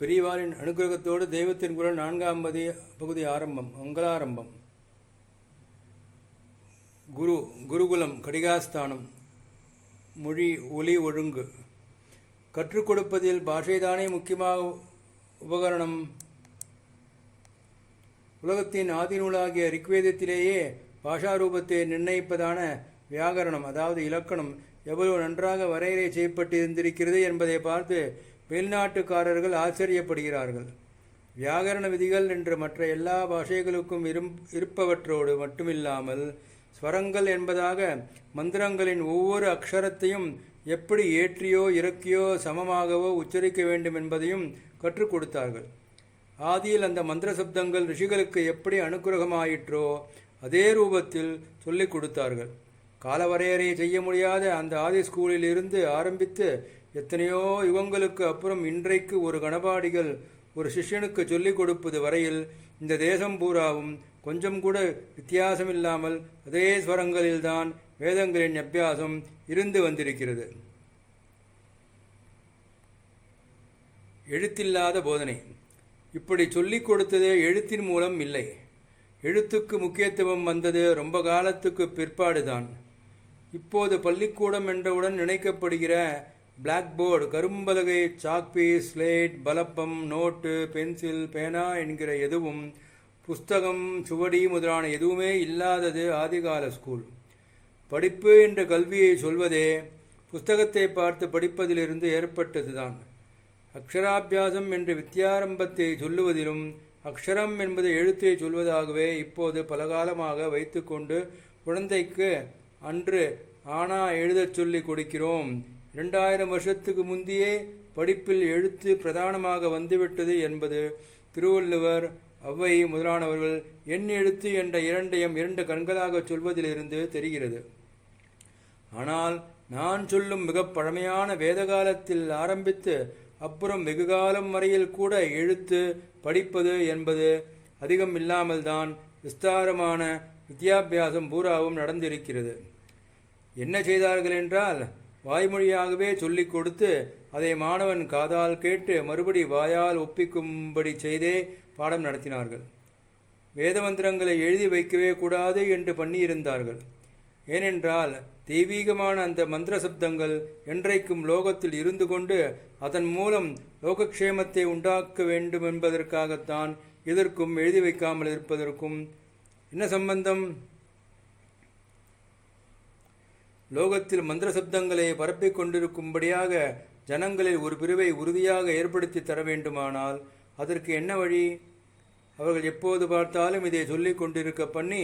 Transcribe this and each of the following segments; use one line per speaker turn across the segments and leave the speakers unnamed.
பெரியவாரின் அனுகிரகத்தோடு தெய்வத்தின் குரல் 4ஆம் பகுதி ஆரம்பம். மங்களாரம்பம். குருகுலம் கடிகாஸ்தானம். மொழி ஒலி ஒழுங்கு. கற்றுக் கொடுப்பதில் பாஷைதானே முக்கியமாக உபகரணம். உலகத்தின் ஆதிநூலாகிய ரிக்வேதத்திலேயே பாஷாரூபத்தை நிர்ணயிப்பதான வியாகரணம், அதாவது இலக்கணம், எவ்வளவு நன்றாக வரையறை செய்யப்பட்டிருந்திருக்கிறது என்பதை பார்த்து வெளிநாட்டுக்காரர்கள் ஆச்சரியப்படுகிறார்கள். வியாகரண விதிகள் என்று மற்ற எல்லா பாஷைகளுக்கும் இருப்பவற்றோடு மட்டுமில்லாமல் ஸ்வரங்கள் என்பதாக மந்திரங்களின் ஒவ்வொரு அக்ஷரத்தையும் எப்படி ஏற்றியோ இறக்கியோ சமமாகவோ உச்சரிக்க வேண்டும் என்பதையும் கற்றுக் கொடுத்தார்கள். ஆதியில் அந்த மந்திர சப்தங்கள் ரிஷிகளுக்கு எப்படி அனுகிரகமாயிற்றோ அதே ரூபத்தில் சொல்லிக் கொடுத்தார்கள். காலவரையறை செய்ய முடியாத அந்த ஆதி ஸ்கூலில் இருந்து ஆரம்பித்து எத்தனையோ யுகங்களுக்கு அப்புறம் இன்றைக்கு ஒரு கணபாடிகள் ஒரு சிஷ்யனுக்கு சொல்லிக் கொடுப்பது வரையில் இந்த தேசம் பூராவும் கொஞ்சம் கூட வித்தியாசமில்லாமல் அதே ஸ்வரங்களில்தான் வேதங்களின் அபியாசம் இருந்து வந்திருக்கிறது. எழுத்தில்லாத போதனை. இப்படி சொல்லிக் கொடுத்ததே எழுத்தின் மூலம் இல்லை. எழுத்துக்கு முக்கியத்துவம் வந்தது ரொம்ப காலத்துக்கு பிற்பாடுதான். இப்போது பள்ளிக்கூடம் என்றவுடன் நினைக்கப்படுகிற பிளாக் போர்டு, கரும்பலகை, சாக்பீஸ், ஸ்லேட், பலப்பம், நோட்டு, பென்சில், பேனா என்கிற எதுவும், புஸ்தகம், சுவடி முதலான எதுவுமே இல்லாதது ஆதிகால ஸ்கூல். படிப்பு என்ற கல்வியை சொல்வதே புஸ்தகத்தை பார்த்து படிப்பதிலிருந்து ஏற்பட்டதுதான். அக்ஷராபியாசம் என்ற வித்தியாரம்பத்தை சொல்லுவதிலும் அக்ஷரம் என்பது எழுத்தை சொல்வதாகவே இப்போது பலகாலமாக வைத்துக்கொண்டு குழந்தைக்கு அன்று ஆனா எழுதச் சொல்லி கொடுக்கிறோம். 2000 வருஷத்துக்கு முந்தையே படிப்பில் எழுத்து பிரதானமாக வந்துவிட்டது என்பது திருவள்ளுவர், ஔவை முதலானவர்கள் என் எழுத்து என்ற இரண்டையும் 2 கண்களாக சொல்வதிலிருந்து தெரிகிறது. ஆனால் நான் சொல்லும் மிக பழமையான வேத காலத்தில் ஆரம்பித்து அப்புறம் வெகுகாலம் வரையில் கூட எழுத்து படிப்பது என்பது அதிகம் இல்லாமல்தான் விஸ்தாரமான வித்யாபியாசம் பூராவும் நடந்திருக்கிறது. என்ன செய்தார்கள் என்றால், வாய்மொழியாகவே சொல்லிக் கொடுத்து அதை மாணவன் காதால் கேட்டு மறுபடி வாயால் ஒப்பிக்கும்படி செய்தே பாடம் நடத்தினார்கள். வேத மந்திரங்களை எழுதி வைக்கவே கூடாது என்று பண்ணியிருந்தார்கள். ஏனென்றால் தெய்வீகமான அந்த மந்திர சப்தங்கள் என்றைக்கும் லோகத்தில் இருந்து கொண்டு அதன் மூலம் லோகக்ஷேமத்தை உண்டாக்க வேண்டும் என்பதற்காகத்தான். இதற்கும் எழுதி வைக்காமல் இருப்பதற்கும் என்ன சம்பந்தம்? லோகத்தில் மந்திர சப்தங்களை பரப்பிக் கொண்டிருக்கும்படியாக ஜனங்களில் ஒரு பிரிவை உறுதியாக ஏற்படுத்தி தர வேண்டுமானால் அதற்கு என்ன வழி? அவர்கள் எப்போது பார்த்தாலும் இதை சொல்லிக் கொண்டிருக்க பண்ணி,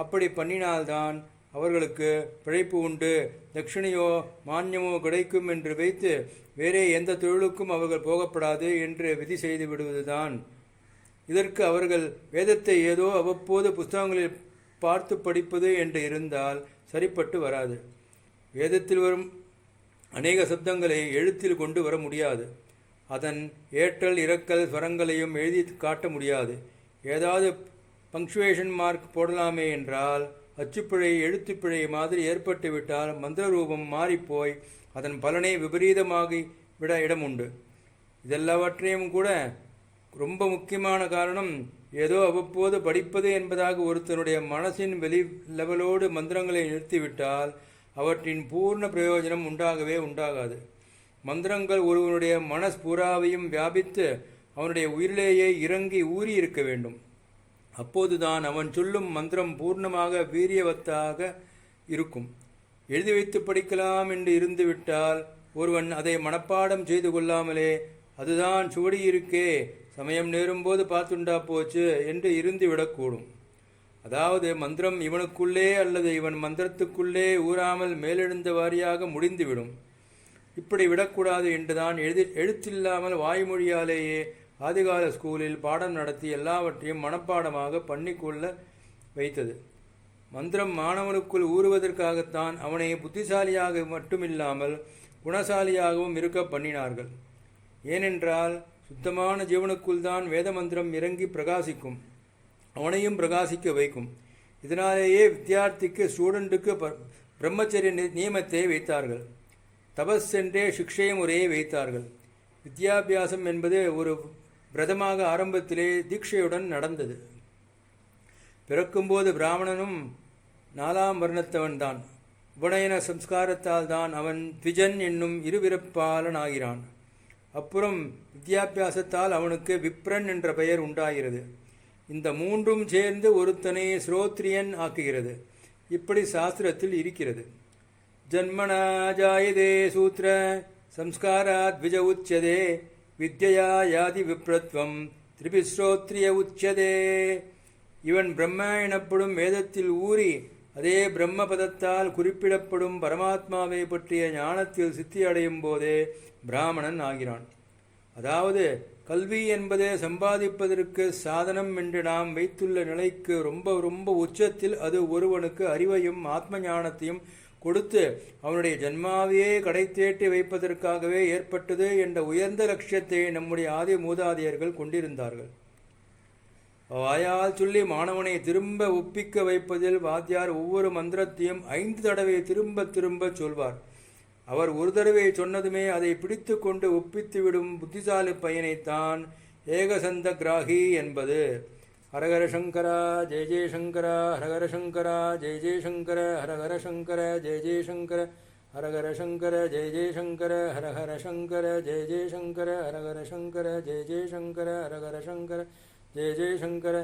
அப்படி பண்ணினால்தான் அவர்களுக்கு பிழைப்பு உண்டு, தட்சிணையோ மானியமோ கிடைக்கும் என்று வைத்து வேறே எந்த தொழிலுக்கும் அவர்கள் போகப்படாது என்று விதி செய்து விடுவதுதான். இதற்கு அவர்கள் வேதத்தை ஏதோ அவ்வப்போது புஸ்தகங்களில் பார்த்து படிப்பது என்று இருந்தால் சரிப்பட்டு வராது. வேதத்தில் வரும் அநேக சப்தங்களை எழுத்தில் கொண்டு வர முடியாது. அதன் ஏற்றல் இறக்கல் ஸ்வரங்களையும் எழுதி காட்ட முடியாது. ஏதாவது பங்க்சுவேஷன் மார்க் போடலாமே என்றால் அச்சுப்பிழை எழுத்துப்பிழை மாதிரி ஏற்பட்டு விட்டால் மந்திர ரூபம் மாறிப்போய் அதன் பலனை விபரீதமாகி விட இடம் உண்டு. இதெல்லாவற்றையும் கூட ரொம்ப முக்கியமான காரணம், ஏதோ அவ்வப்போது படிப்பது என்பதாக ஒருத்தனுடைய மனசின் வெளி லெவலோடு மந்திரங்களை நிறுத்திவிட்டால் அவற்றின் பூர்ண பிரயோஜனம் உண்டாகவே உண்டாகாது. மந்திரங்கள் ஒருவனுடைய மனஸ்பூராவையும் வியாபித்து அவனுடைய உயிரிலேயே இறங்கி ஊறி இருக்க வேண்டும். அப்போதுதான் அவன் சொல்லும் மந்திரம் பூர்ணமாக வீரியவத்தாக இருக்கும். எழுதி வைத்து படிக்கலாம் என்று இருந்துவிட்டால் ஒருவன் அதை மனப்பாடம் செய்து கொள்ளாமலே அதுதான் சுவடி இருக்கே, சமயம் நேரும்போது பார்த்துண்டா போச்சு என்று இருந்து விடக்கூடும். அதாவது மந்திரம் இவனுக்குள்ளே அல்லது இவன் மந்திரத்துக்குள்ளே ஊறாமல் மேலெழுந்த வாரியாக முடிந்துவிடும். இப்படி விடக்கூடாது என்றுதான் எழுத்தில்லாமல் வாய்மொழியாலேயே ஆதிகால ஸ்கூலில் பாடம் நடத்தி எல்லாவற்றையும் மனப்பாடமாக பண்ணிக்கொள்ள வைத்தது. மந்திரம் மாணவனுக்குள் ஊறுவதற்காகத்தான் அவனை புத்திசாலியாக மட்டுமில்லாமல் குணசாலியாகவும் இருக்க பண்ணினார்கள். ஏனென்றால் சுத்தமான ஜீவனுக்குள் தான் வேத மந்திரம் இறங்கி பிரகாசிக்கும், அவனையும் பிரகாசிக்க வைக்கும். இதனாலேயே வித்தியார்த்திக்கு ஸ்டூடெண்ட்டுக்கு பிரம்மச்சரிய நியமத்தை வைத்தார்கள். தபஸ் என்றே சிக்ஷை முறையை வைத்தார்கள். வித்யாபியாசம் என்பது ஒரு விரதமாக ஆரம்பத்திலே தீட்சையுடன் நடந்தது. பிறக்கும்போது பிராமணனும் 4ஆம் வர்ணத்தவன்தான். உபநயன சம்ஸ்காரத்தால் தான் அவன் த்விஜன் என்னும் இருபிறப்பாளன் ஆகிறான். அப்புறம் வித்யாபியாசத்தால் அவனுக்கு விப்ரன் என்ற பெயர் உண்டாகிறது. இந்த மூன்றும் சேர்ந்து ஒருத்தனை ஸ்ரோத்ரியன் ஆக்குகிறது. இப்படி சாஸ்திரத்தில் இருக்கிறது. ஜன்மனா ஜாயதே சூத்ர சம்ஸ்காராத் த்விஜ உச்சதே வித்யா யாதி விப்ரத்வம் திரிபிஸ்ரோத்ரிய உச்சதே. இவன் பிரம்ம எனப்படும் வேதத்தில் ஊறி அதே பிரம்ம பதத்தால் குறிப்பிடப்படும் பரமாத்மாவை பற்றிய ஞானத்தில் சித்தி அடையும் போதே பிராமணன் ஆகிறான். அதாவது கல்வி என்பதை சம்பாதிப்பதற்கு சாதனம் என்று நாம் வைத்துள்ள நிலைக்கு ரொம்ப ரொம்ப உச்சத்தில் அது ஒருவனுக்கு அறிவையும் ஆத்ம ஞானத்தையும் கொடுத்து அவனுடைய ஜன்மாவையே கடை தேட்டி வைப்பதற்காகவே ஏற்பட்டது என்ற உயர்ந்த லட்சியத்தை நம்முடைய ஆதி மூதாதையர்கள் கொண்டிருந்தார்கள். வாயால் சொல்லி மாணவனை திரும்ப ஒப்பிக்க வைப்பதில் வாத்தியார் ஒவ்வொரு மந்திரத்தையும் 5 தடவை திரும்ப திரும்ப சொல்வார். அவர் ஒரு தடவை சொன்னதுமே அதை பிடித்து கொண்டு ஒப்பித்துவிடும் புத்திசாலி பையனைத்தான் ஏகசந்த கிராகி என்பது. ஹரஹர சங்கரா ஜெய ஜெயசங்கரா, ஹரஹர சங்கரா ஜெய ஜெயசங்கர, ஹரஹர சங்கர ஜெய ஜெயசங்கர, ஹரஹர சங்கர ஜெய ஜெயசங்கர, ஹரஹர சங்கர ஜெய ஜெயசங்கர, ஹரஹர சங்கர ஜெய ஜெயசங்கர, ஹரஹர சங்கர ஜெய ஜெயசங்கர.